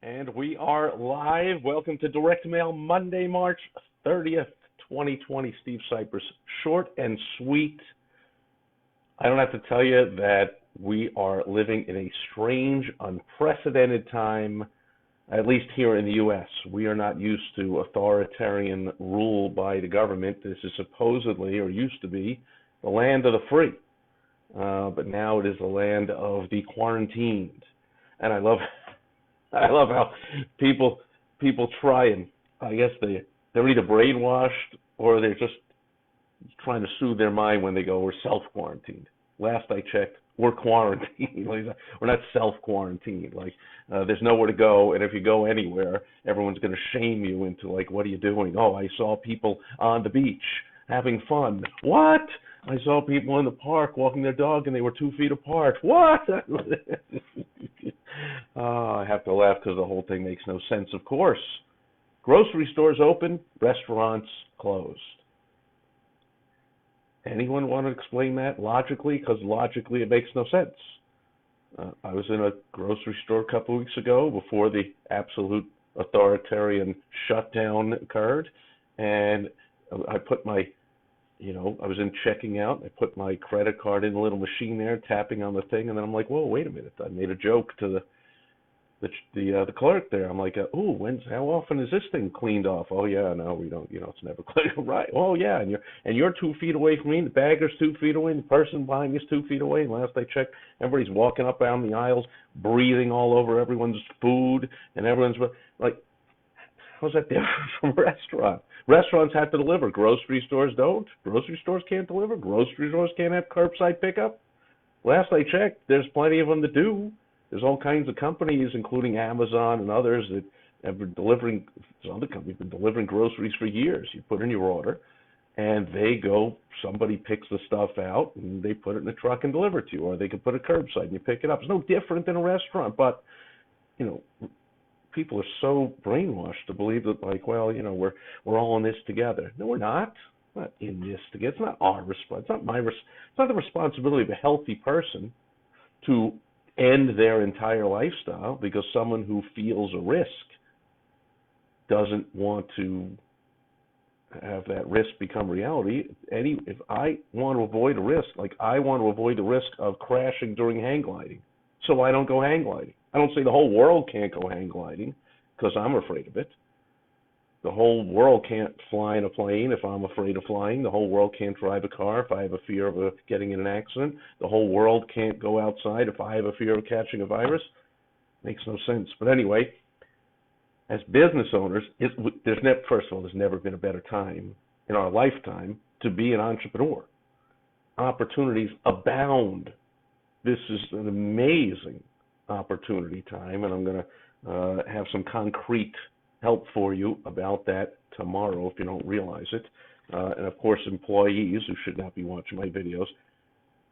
And we are live. Welcome to Direct Mail Monday, March 30th, 2020. Steve Sipress, short and sweet. I don't have to tell you that we are living in a strange, unprecedented time, at least here in the U.S. We are not used to authoritarian rule by the government. This is supposedly, or used to be, the land of the free. But now it is the land of the quarantined. And I love how people try and I guess they're either brainwashed or they're just trying to soothe their mind when they go, we're self quarantined. Last I checked, we're quarantined. Like, we're not self quarantined. Like there's nowhere to go, and if you go anywhere, everyone's going to shame you into like, what are you doing? Oh, I saw people on the beach having fun. What? I saw people in the park walking their dog and they were 2 feet apart. What? I have to laugh because the whole thing makes no sense, of course. Grocery stores open, restaurants closed. Anyone want to explain that logically? Because logically it makes no sense. I was in a grocery store a couple of weeks ago before the absolute authoritarian shutdown occurred, and I put my I was in checking out. I put my credit card in the little machine there, tapping on the thing, and then I'm like, "Whoa, wait a minute!" I made a joke to the clerk there. I'm like, "Oh, how often is this thing cleaned off?" "Oh yeah, no, we don't. It's never cleaned." "Right? Oh yeah, and you're 2 feet away from me. The bagger's 2 feet away. And the person behind me is 2 feet away. And last I checked, everybody's walking up down the aisles, breathing all over everyone's food, and everyone's like, how's that different from a restaurant? Restaurants have to deliver. Grocery stores don't. Grocery stores can't deliver. Grocery stores can't have curbside pickup. Last I checked, there's plenty of them that do. There's all kinds of companies, including Amazon and others, that have been delivering. There's other companies have been delivering groceries for years. You put in your order, and they go. Somebody picks the stuff out, and they put it in a truck and deliver it to you. Or they can put it curbside and you pick it up. It's no different than a restaurant, but you know, people are so brainwashed to believe that, like, well, we're all in this together. No, we're not. We're not in this together. It's not our response. It's not it's not the responsibility of a healthy person to end their entire lifestyle because someone who feels a risk doesn't want to have that risk become reality. If I want to avoid a risk, like I want to avoid the risk of crashing during hang gliding, so I don't go hang gliding. I don't say the whole world can't go hang gliding because I'm afraid of it. The whole world can't fly in a plane if I'm afraid of flying. The whole world can't drive a car if I have a fear of getting in an accident. The whole world can't go outside if I have a fear of catching a virus. Makes no sense. But anyway, as business owners, first of all, there's never been a better time in our lifetime to be an entrepreneur. Opportunities abound. This is an amazing opportunity time, and I'm going to have some concrete help for you about that tomorrow if you don't realize it. And of course, employees who should not be watching my videos,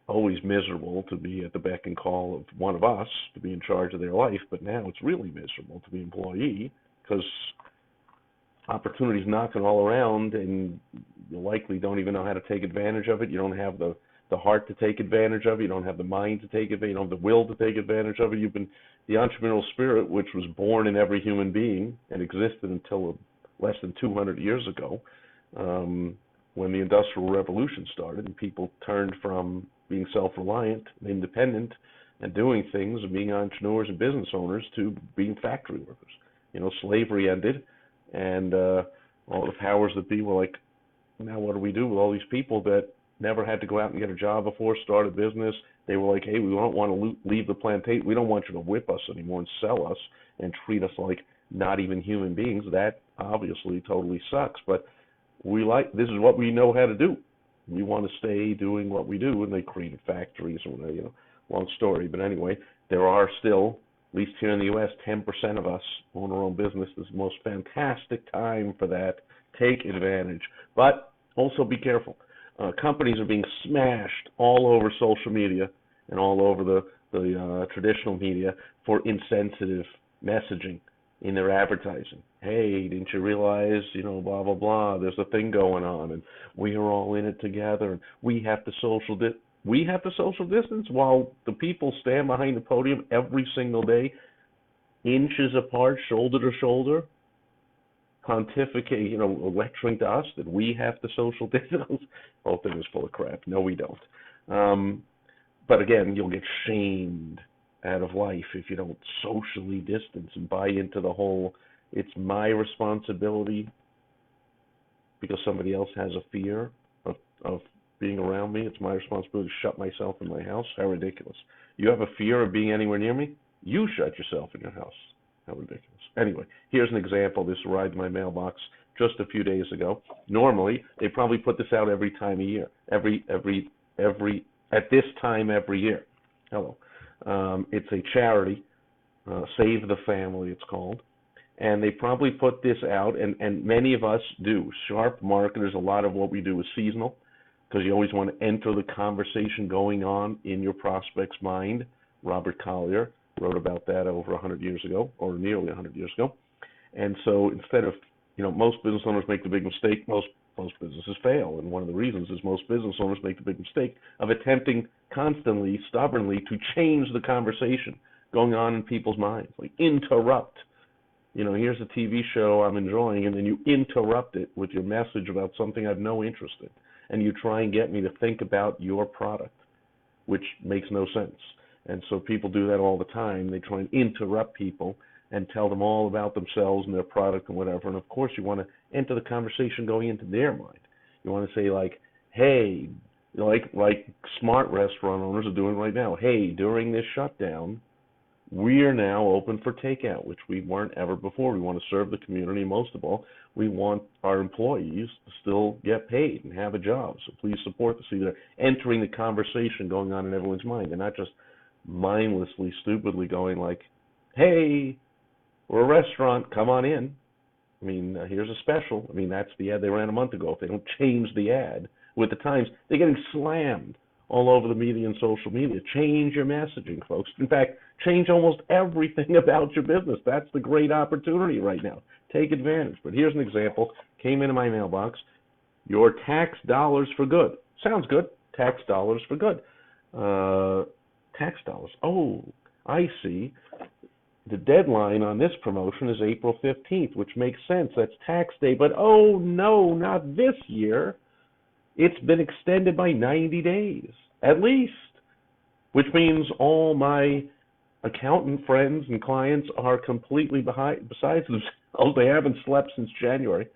always miserable to be at the beck and call of one of us to be in charge of their life, but now it's really miserable to be an employee because opportunities knocking all around, and you likely don't even know how to take advantage of it. You don't have the heart to take advantage of it. You don't have the mind to take advantage. You don't have the will to take advantage of it. The entrepreneurial spirit, which was born in every human being and existed until less than 200 years ago, when the Industrial Revolution started and people turned from being self-reliant and independent and doing things and being entrepreneurs and business owners to being factory workers. Slavery ended, and all the powers that be were like, now what do we do with all these people that never had to go out and get a job before, start a business? They were like, hey, we don't want to leave the plantation. We don't want you to whip us anymore and sell us and treat us like not even human beings. That obviously totally sucks, but this is what we know how to do. We want to stay doing what we do, and they created factories, long story. But anyway, there are still, at least here in the U.S., 10% of us own our own business. This is the most fantastic time for that. Take advantage, but also be careful. Companies are being smashed all over social media and all over the traditional media for insensitive messaging in their advertising. Hey, didn't you realize, blah, blah, blah, there's a thing going on, and we are all in it together, and we have to social distance while the people stand behind the podium every single day inches apart, shoulder to shoulder, pontificate, lecturing to us that we have to social distance. Whole thing is full of crap. No, we don't. Um, but again, you'll get shamed out of life if you don't socially distance and buy into the whole it's my responsibility because somebody else has a fear of being around me. It's my responsibility to shut myself in my house. How ridiculous. You have a fear of being anywhere near me? You shut yourself in your house. How ridiculous. Anyway, here's an example. This arrived in my mailbox just a few days ago. Normally, they probably put this out every time a year. At this time every year. Hello. It's a charity, Save the Family it's called. And they probably put this out, and many of us do. Sharp marketers, a lot of what we do is seasonal, because you always want to enter the conversation going on in your prospect's mind. Robert Collier wrote about that over 100 years ago, or nearly 100 years ago. And so instead of, most business owners make the big mistake, most businesses fail. And one of the reasons is most business owners make the big mistake of attempting constantly, stubbornly, to change the conversation going on in people's minds, like interrupt. Here's a TV show I'm enjoying, and then you interrupt it with your message about something I have no interest in. And you try and get me to think about your product, which makes no sense. And so people do that all the time. They try and interrupt people and tell them all about themselves and their product and whatever. And of course, you want to enter the conversation going into their mind. You want to say like, hey, like smart restaurant owners are doing right now. Hey, during this shutdown, we are now open for takeout, which we weren't ever before. We want to serve the community. Most of all, we want our employees to still get paid and have a job. So please support this. Either entering the conversation going on in everyone's mind and not just mindlessly, stupidly going like, hey, we're a restaurant, come on in. Here's a special. That's the ad they ran a month ago. If they don't change the ad with the times, they're getting slammed all over the media and social media. Change your messaging, folks. In fact, change almost everything about your business. That's the great opportunity right now. Take advantage. But here's an example. Came into my mailbox. Your tax dollars for good. Sounds good. Tax dollars for good. Tax dollars. Oh, I see. The deadline on this promotion is April 15th, which makes sense. That's tax day. But oh no, not this year. It's been extended by 90 days, at least, which means all my accountant friends and clients are completely besides themselves. They haven't slept since January,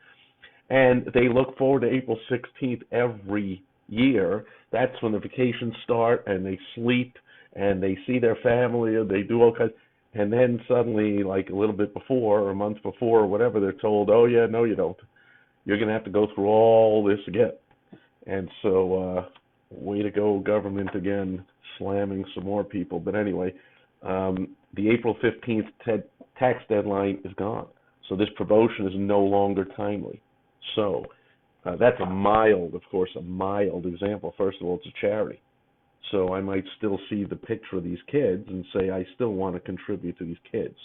and they look forward to April 16th every year. That's when the vacations start, and they sleep, and they see their family, and they do all kinds. And then suddenly, like a little bit before, or a month before, or whatever, they're told, oh yeah, no you don't. You're going to have to go through all this again. And so, way to go, government, again, slamming some more people. But anyway, the April 15th tax deadline is gone. So this promotion is no longer timely. So that's a mild example. First of all, it's a charity. So I might still see the picture of these kids and say, I still want to contribute to these kids.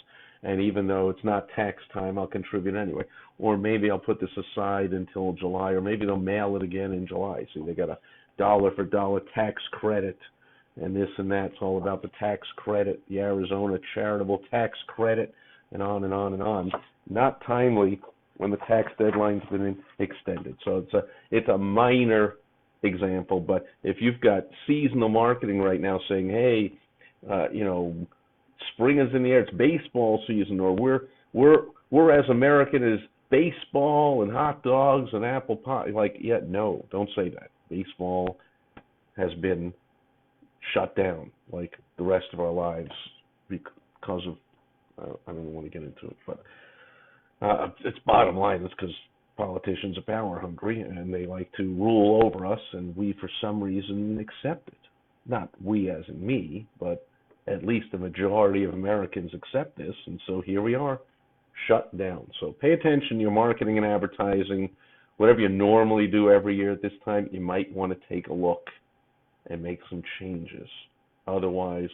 And even though it's not tax time, I'll contribute anyway. Or maybe I'll put this aside until July, or maybe they'll mail it again in July. See, they got a dollar for dollar tax credit and this and that. It's all about the tax credit, the Arizona charitable tax credit, and on and on and on. Not timely when the tax deadline's been extended. So it's a minor example, but if you've got seasonal marketing right now saying, hey, spring is in the air, it's baseball season, or we're as American as baseball and hot dogs and apple pie. No, don't say that. Baseball has been shut down like the rest of our lives because of, I don't want to get into it, but it's bottom line. It's because politicians are power hungry and they like to rule over us, and we for some reason accept it. Not we as in me, but at least the majority of Americans accept this, and so here we are, shut down. So pay attention to your marketing and advertising. Whatever you normally do every year at this time, you might want to take a look and make some changes. Otherwise,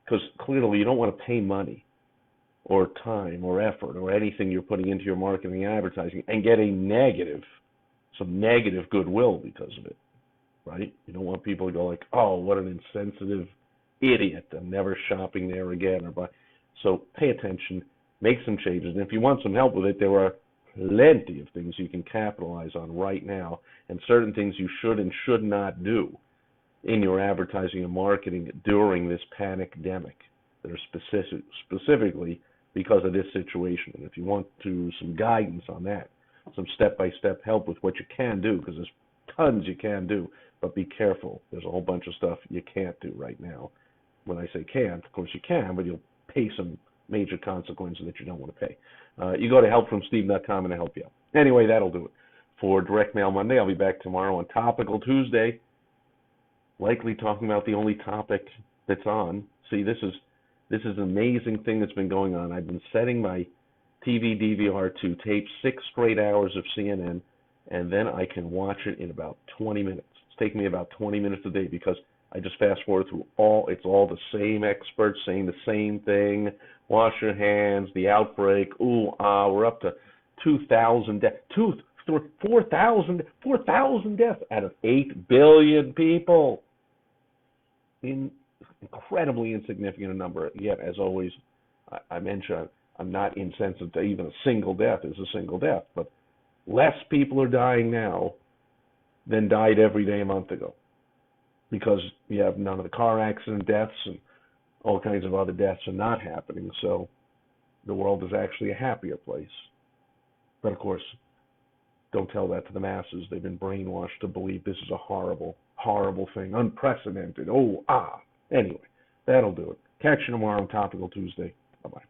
because clearly you don't want to pay money or time or effort or anything you're putting into your marketing and advertising and get some negative goodwill because of it, right? You don't want people to go like, oh, what an insensitive idiot, I'm never shopping there again. So pay attention, make some changes. And if you want some help with it, there are plenty of things you can capitalize on right now, and certain things you should and should not do in your advertising and marketing during this pandemic that are specifically because of this situation. And if you want some guidance on that, some step-by-step help with what you can do, because there's tons you can do, but be careful. There's a whole bunch of stuff you can't do right now. When I say can't, of course you can, but you'll pay some major consequences that you don't want to pay. You go to helpfromsteve.com and I'll help you out. Anyway, that'll do it for Direct Mail Monday. I'll be back tomorrow on Topical Tuesday, likely talking about the only topic that's on. See, this is an amazing thing that's been going on. I've been setting my TV DVR to tape 6 straight hours of CNN, and then I can watch it in about 20 minutes. It's taking me about 20 minutes a day because I just fast forward through it's all the same experts saying the same thing. Wash your hands, the outbreak, we're up to 2,000 deaths. 4,000 deaths out of 8 billion people. Incredibly insignificant number. Yet, as always, I mention I'm not insensitive to even a single death is a single death, but less people are dying now than died every day a month ago, because you have none of the car accident deaths and all kinds of other deaths are not happening. So the world is actually a happier place. But of course, don't tell that to the masses. They've been brainwashed to believe this is a horrible, horrible thing, unprecedented. Anyway, that'll do it. Catch you tomorrow on Topical Tuesday. Bye-bye.